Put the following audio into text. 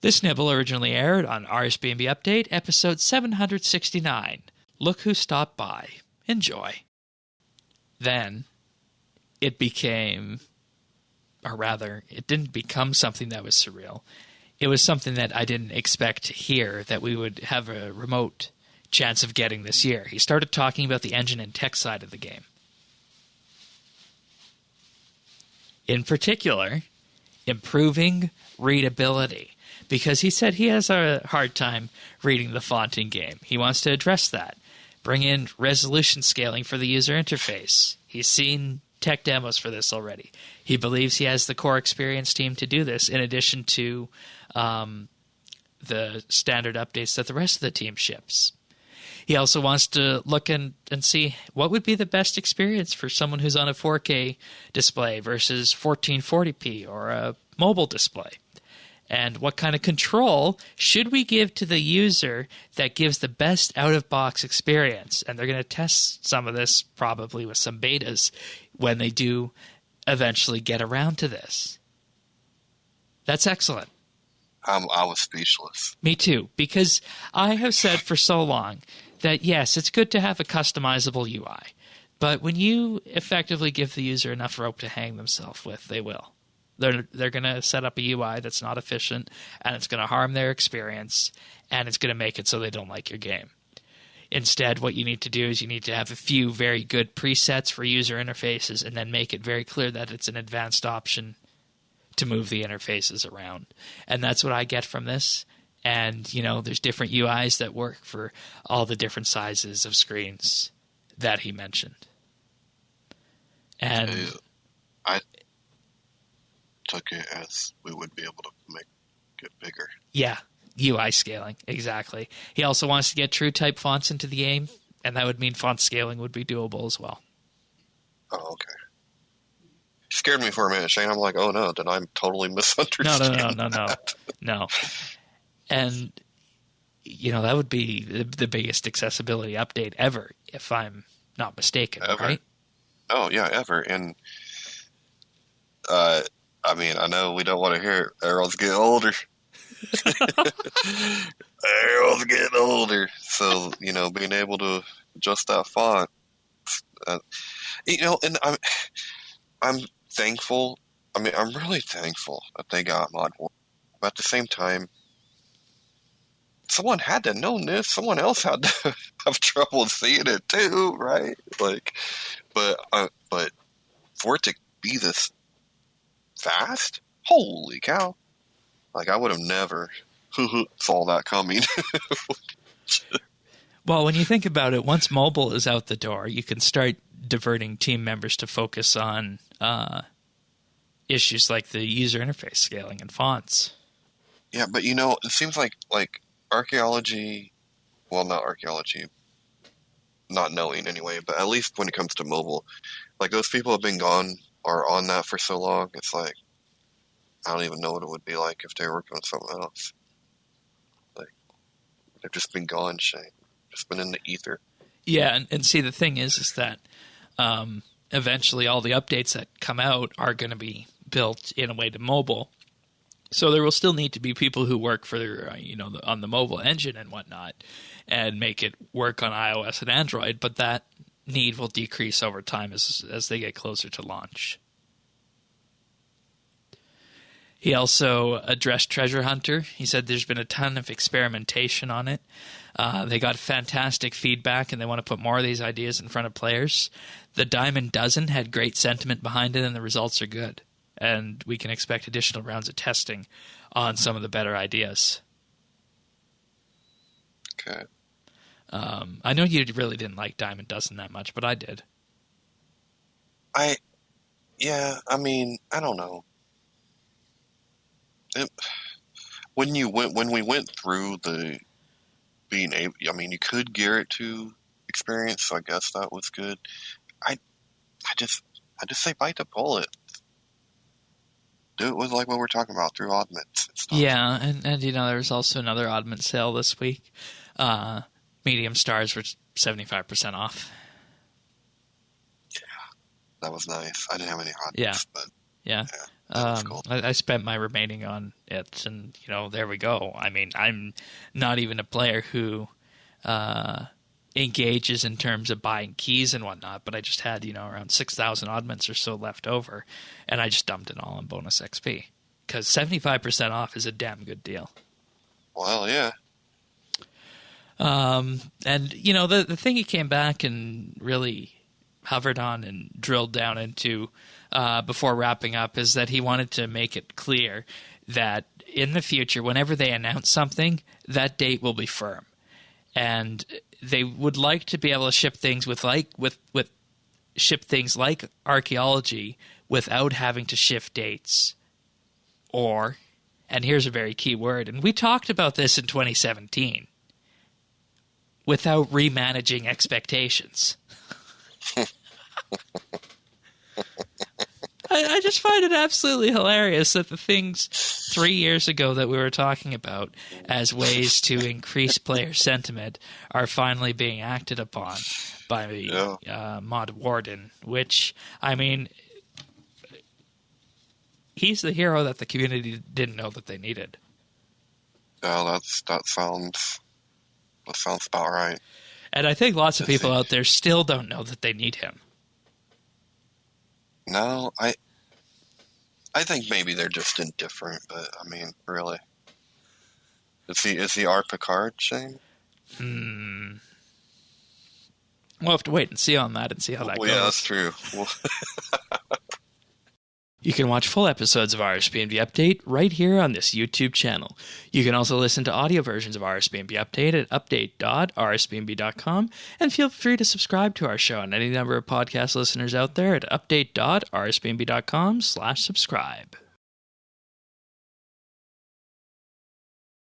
This nibble originally aired on RSBANDB Update, episode 769. Look who stopped by. Enjoy. Then, it became, or rather, it didn't become something that was surreal. It was something that I didn't expect to hear that we would have a remote chance of getting this year. He started talking about the engine and tech side of the game. In particular, improving readability. Because he said he has a hard time reading the font in game. He wants to address that. Bring in resolution scaling for the user interface. He's seen tech demos for this already. He believes he has the core experience team to do this, in addition to the standard updates that the rest of the team ships. He also wants to look and see what would be the best experience for someone who's on a 4K display versus 1440p or a mobile display. And what kind of control should we give to the user that gives the best out-of-box experience? And they're going to test some of this probably with some betas when they do eventually get around to this. That's excellent. I was speechless. Me too, because I have said for so long that, yes, it's good to have a customizable UI. But when you effectively give the user enough rope to hang themselves with, they will. They're going to set up a UI that's not efficient, and it's going to harm their experience, and it's going to make it so they don't like your game. Instead, what you need to do is you need to have a few very good presets for user interfaces and then make it very clear that it's an advanced option to move the interfaces around. And that's what I get from this. And, you know, there's different UIs that work for all the different sizes of screens that he mentioned. And I took it as we would be able to make it bigger. Yeah, UI scaling, exactly. He also wants to get true type fonts into the game, and that would mean font scaling would be doable as well. Oh, okay. Scared me for a minute, Shane. I'm like, oh no, did I totally misunderstand? No. And, you know, that would be the biggest accessibility update ever, if I'm not mistaken, ever. Right? Oh, yeah, ever. And, I mean, I know we don't want to hear it. Arrow's getting older. Arrow's getting older. So, you know, being able to adjust that font, you know, and I'm thankful. I mean, I'm really thankful that they got Mod Warden. But at the same time, someone had to know this. Someone else had to have trouble seeing it too, right? Like, but for it to be this fast, holy cow! Like, I would have never saw that coming. Well, when you think about it, once mobile is out the door, you can start diverting team members to focus on issues like the user interface scaling and fonts. Yeah, but you know, it seems like archaeology, well, not archaeology, not knowing anyway, but at least when it comes to mobile, like those people have been gone or on that for so long, it's like, I don't even know what it would be like if they were working on something else. Like, they've just been gone, Shane. Just been in the ether. Yeah, and see, the thing is that eventually all the updates that come out are going to be built in a way to mobile. So there will still need to be people who work for, on the mobile engine and whatnot and make it work on iOS and Android, but that need will decrease over time as they get closer to launch. He also addressed Treasure Hunter. He said there's been a ton of experimentation on it. They got fantastic feedback, and they want to put more of these ideas in front of players. The Diamond Dozen had great sentiment behind it, and the results are good. And we can expect additional rounds of testing on some of the better ideas. Okay. I know you really didn't like Diamond Dozen that much, but I did. I mean, I don't know. When we went through the being able, I mean, you could gear it to experience, so I guess that was good. I just say bite the bullet. Do it with like what we're talking about through oddments and stuff. Yeah, and there was also another oddment sale this week. Medium stars were 75% off. Yeah, that was nice. I didn't have any oddments, but yeah. That's cool. I spent my remaining on it, and there we go. I mean, I'm not even a player who engages in terms of buying keys and whatnot, but I just had around 6,000 oddments or so left over, and I just dumped it all on bonus XP because 75% off is a damn good deal. Well, yeah. And the thing he came back and really hovered on and drilled down into before wrapping up is that he wanted to make it clear that in the future, whenever they announce something, that date will be firm, and they would like to be able to ship things with ship things like archaeology without having to shift dates, or, and here's a very key word, and we talked about this in 2017, without remanaging expectations. I just find it absolutely hilarious that the things 3 years ago that we were talking about as ways to increase player sentiment are finally being acted upon by Mod Warden, which, I mean, he's the hero that the community didn't know that they needed. Yeah, that sounds about right. And I think lots of people out there still don't know that they need him. No, I think maybe they're just indifferent, but I mean, really. Is he our Picard, Shane? We'll have to wait and see on that and see how that goes. Yeah, that's true. You can watch full episodes of RSBANDB Update right here on this YouTube channel. You can also listen to audio versions of RSBANDB Update at update.rsbnb.com, and feel free to subscribe to our show and any number of podcast listeners out there at update.rsbnb.com/subscribe.